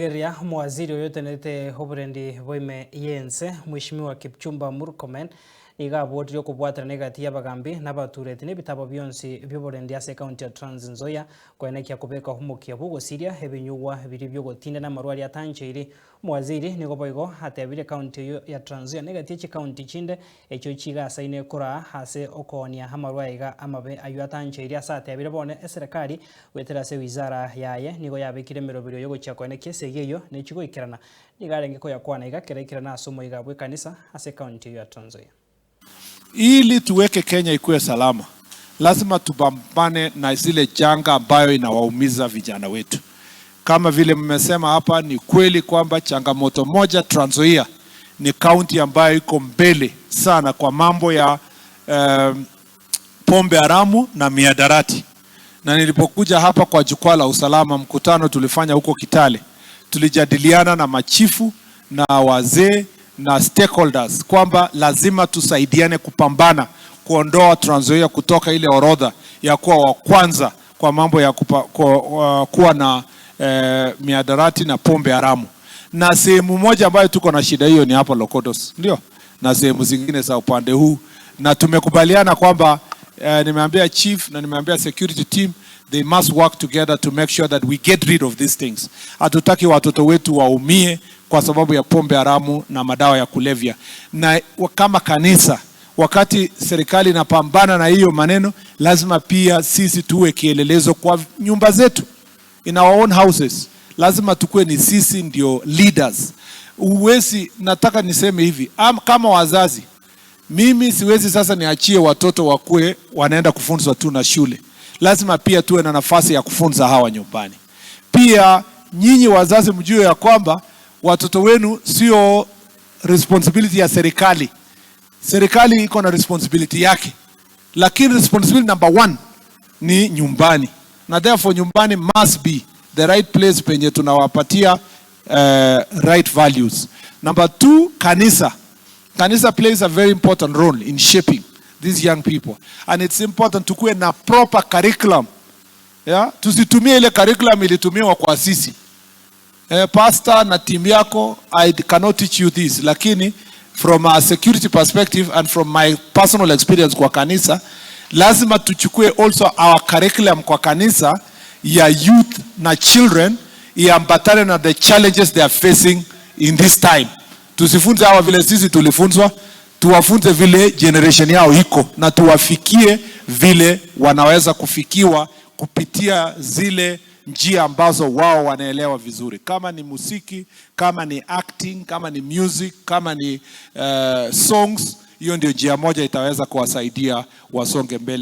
Geria mwaziri oyotenete Hoburendi Boime Yense Mheshimiwa Kipchumba Murkomen igabwotirio kubwatana gati y'abagambi n'abaturete n'ebitabo byonsi by'Oburendi ase county ya Trans Nzoia kwenekia kubeka humukia bugosiria ebinyugwa biri byo gotinda n'amarwari atanchiri mwaziri nigo boigo atebire county ya Trans Nzoia negati chi county chinde echo chiga asaine kora ase okonia amarwari ga amabe ayo atanchiri asa atebire bone eserikali wetera se wizara yaye nigo yabekire merobiro yo gocha kwenekia segeyo nechigo ikirana nigarenge ko yakwana igakerekirana asumo igabwe kanisa ase county ya Trans Nzoia. Ili tuweke Kenya ikuwe salama, lazima tupambane na zile janga ambayo inawaumiza vijana wetu. Kama vile mmesema hapa, ni kweli kwamba changamoto moja Trans Nzoia ni county ambayo iko mbele sana kwa mambo ya pombe haramu na mihadarati. Na nilipokuja hapa kwa jukwaa la usalama, mkutano tulifanya huko Kitale, tulijadiliana na machifu na wazee na stakeholders kwamba lazima tusaidiane kupambana kuondoa Trans Nzoia kutoka ile orodha ya kuwa wa kwanza kwa mambo ya kuwa na mihadarati na pombe haramu. Na sehemu moja ambayo tuko na shida hiyo ni hapa Lokotos, ndio, na sehemu zingine za upande huu, na tumekubaliana kwamba nimeambia chief na nimeambia security team they must work together to make sure that we get rid of these things. Hatutaki watoto wetu waumie kwa sababu ya pombe haramu na madawa ya kulevya. Na kama kanisa, wakati serikali inapambana na hiyo maneno, lazima pia sisi tuwe kielelezo kwa nyumba zetu, in our own houses. Lazima tukue ni sisi ndio leaders. Uwezi, nataka niseme hivi, kama wazazi, mimi siwezi sasa niachie watoto wakue wanaenda kufunzwa tu na shule. Lazima pia tuwe na nafasi ya kufunza hawa nyumbani. Pia nyinyi wazazi mjue ya kwamba watoto wenu sio responsibility ya serikali. Serikali iko na responsibility yake, lakini responsibility number 1 ni nyumbani. Na therefore nyumbani must be the right place penye tunawapatia right values. Number 2, kanisa. Kanisa plays a very important role in shaping these young people, and it's important tukuwe na proper curriculum. Yeah? Tusitumie ile curriculum ilitumiwa kwa sisi. Pastor na team yako, I cannot teach you this, lakini from a security perspective and from my personal experience kwa kanisa, lazima tuchukue also our curriculum kwa kanisa ya youth na children iambatane na the challenges they are facing in this time. Tusifunze hawa vile sisi tulifunzwa, tuwafunze vile generation yao iko, na tuwafikie vile wanaweza kufikiwa kupitia zile njia ambazo wao wanaelewa vizuri. Kama ni muziki, kama ni acting, kama ni music, kama ni songs, hiyo ndio njia moja itaweza kuwasaidia wasonge mbele.